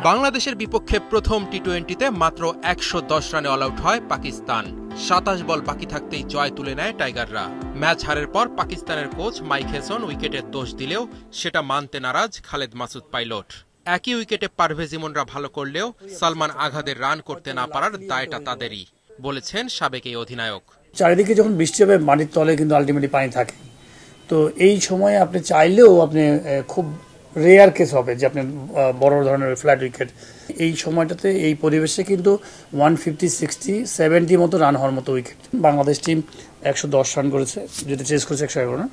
বাংলাদেশের বিপক্ষে প্রথম টি-20তে মাত্র ১১০ রানে অল আউট হয় পাকিস্তান। ২৭ বল বাকি থাকতেই জয় তুলে নেয় টাইগাররা। ম্যাচ হারের পর পাকিস্তানের কোচ মাইক হেসন উইকেটের দোষ দিলেও সেটা মানতে নারাজ খালেদ মাসুদ পাইলট। একই উইকেটে পারভেজ ইমনরা ভালো করলেও সালমান আঘাদের রান করতে না পারার দায়টা তাদেরই, বলেছেন সাবেক এই অধিনায়ক। চারিদিকে যখন বৃষ্টি হবে মাটির তলে কিন্তু আলটিমেটলি পানি থাকে, তো এই সময়ে আপনি চাইলেও আপনি খুব রেয়ার কেস হবে যে আপনি বড় ধরনের ফ্ল্যাট উইকেট। এই সময়টাতে এই পরিবেশে কিন্তু 150, 60, 70 মতো রান হওয়ার মতো উইকেট। বাংলাদেশ টিম ১১০ রান করেছে, যেটা চেস করেছে ১১১ রান।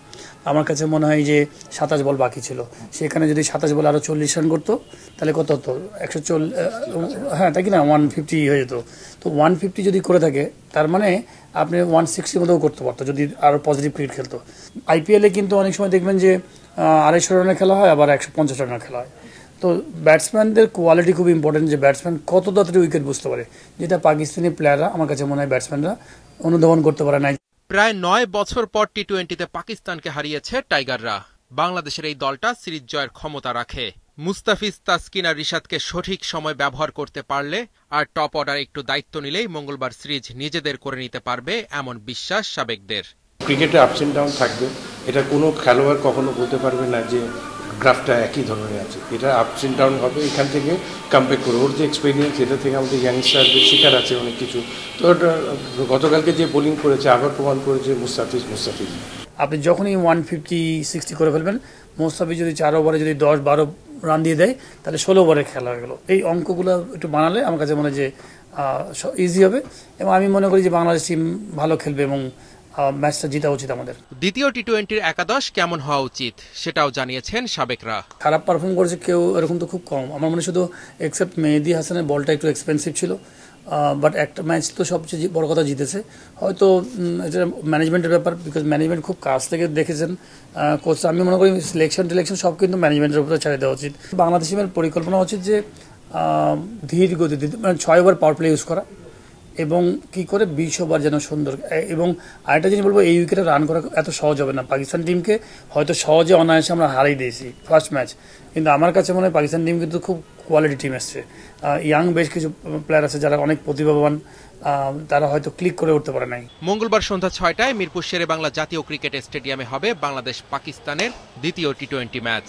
আমার কাছে মনে হয় যে ২৭ বল বাকি ছিল, সেখানে যদি ২৭ বল আরও ৪০ রান করতো তাহলে কত হতো? ১৪০, হ্যাঁ তাই কি না, 150 হয়ে যেত। তো 150 যদি করে থাকে তার মানে আপনি 160 মতো করতে পারতো যদি আরও পজিটিভ ক্রিকেট খেলতো। আইপিএলে কিন্তু অনেক সময় দেখবেন যে ২৫০ রানের খেলা হয়, আবার ১৫০ রানের খেলা হয়। তো ব্যাটসম্যানদের কোয়ালিটি খুব ইম্পর্টেন্ট, যে ব্যাটসম্যান কত তাড়াতাড়ি উইকেট বুঝতে পারে, যেটা পাকিস্তানি প্লেয়াররা আমার কাছে মনে হয় ব্যাটসম্যানরা অনুধাবন করতে পারে না। প্রায় ৯ বছর পর টি-20তে পাকিস্তানকে হারিয়েছে টাইগাররা। বাংলাদেশের এই দলটা সিরিজ জয়ের ক্ষমতা রাখে। মুস্তাফিজ, তাসকিন আর রিশাদকে সঠিক সময় ব্যবহার করতে পারলে আর টপ অর্ডার একটু দায়িত্ব নিলেই মঙ্গলবার সিরিজ নিজেদের করে নিতে পারবে, এমন বিশ্বাস সাবেকদের। ক্রিকেটে আপস এন্ড ডাউন থাকবে, এটা কোনো খেলোয়াড় কখনো বলতে পারবে না যে গ্রাফটা একই ধরনের আছে। এটা আপস এন্ড ডাউন হবে, এখান থেকে কামব্যাক করে ওর যে এক্সপিরিয়েন্স, এটা থেকে আমাদের ইয়াংস্টারদের শিকার আছে অনেক কিছু। তো গতকালকে যে বোলিং করেছে আবার প্রমাণ করেছে মুস্তাফিজ। আপনি যখনই 150, 60 করে ফেলবেন, মুস্তাফিজ যদি 4 ওভারে যদি 10-12 রান দিয়ে দেয় তাহলে 16 ওভারে খেলা হয়ে গেল। এই অঙ্কগুলো একটু বানালে আমার কাছে মনে হয় যে ইজি হবে, এবং আমি মনে করি যে বাংলাদেশ টিম ভালো খেলবে এবং ম্যাচটা জিতা উচিত আমাদের। দ্বিতীয় টি-20র একাদশ কেমন হওয়া উচিত সেটাও জানিয়েছেন সাবেকরা। খারাপ পারফর্ম করেছে কেউ এরকম তো খুব কম, আমার মনে শুধু এক্সেপ্ট মেহেদী হাসানের বলটা একটু এক্সপেন্সিভ ছিল, বাট একটা ম্যাচ তো সবচেয়ে বড় কথা জিতেছে। হয়তো এটা ম্যানেজমেন্টের ব্যাপার, বিকজ ম্যানেজমেন্ট খুব কাছ থেকে দেখেছেন কোচ। আমি মনে করি সিলেকশন সব কিন্তু ম্যানেজমেন্টের উপরে ছেড়ে দেওয়া উচিত। বাংলাদেশ টিমের পরিকল্পনা উচিত যে ধীর গতিতে, মানে 6 ওভার পাওয়ার প্লে ইউজ করা, এবং কি করে 20 ওভার যেন সুন্দর। এবং আরেকটা জিনিস বলবো, এই উইকেটে রান করা এত সহজ হবে না। পাকিস্তান টিমকে হয়তো সহজে অনায়াসে আমরা হারিয়ে দিয়েছি ফার্স্ট ম্যাচ, কিন্তু আমার কাছে মনে হয় পাকিস্তান টিম কিন্তু খুব কোয়ালিটি টিম এসছে। ইয়াং বেশ কিছু প্লেয়ার আছে যারা অনেক প্রতিভাবান, তারা হয়তো ক্লিক করে উঠতে পারে নাই। মঙ্গলবার সন্ধ্যা 6টায় মিরপুর শেরেবাংলা জাতীয় ক্রিকেট স্টেডিয়ামে হবে বাংলাদেশ পাকিস্তানের দ্বিতীয় টি-20 ম্যাচ।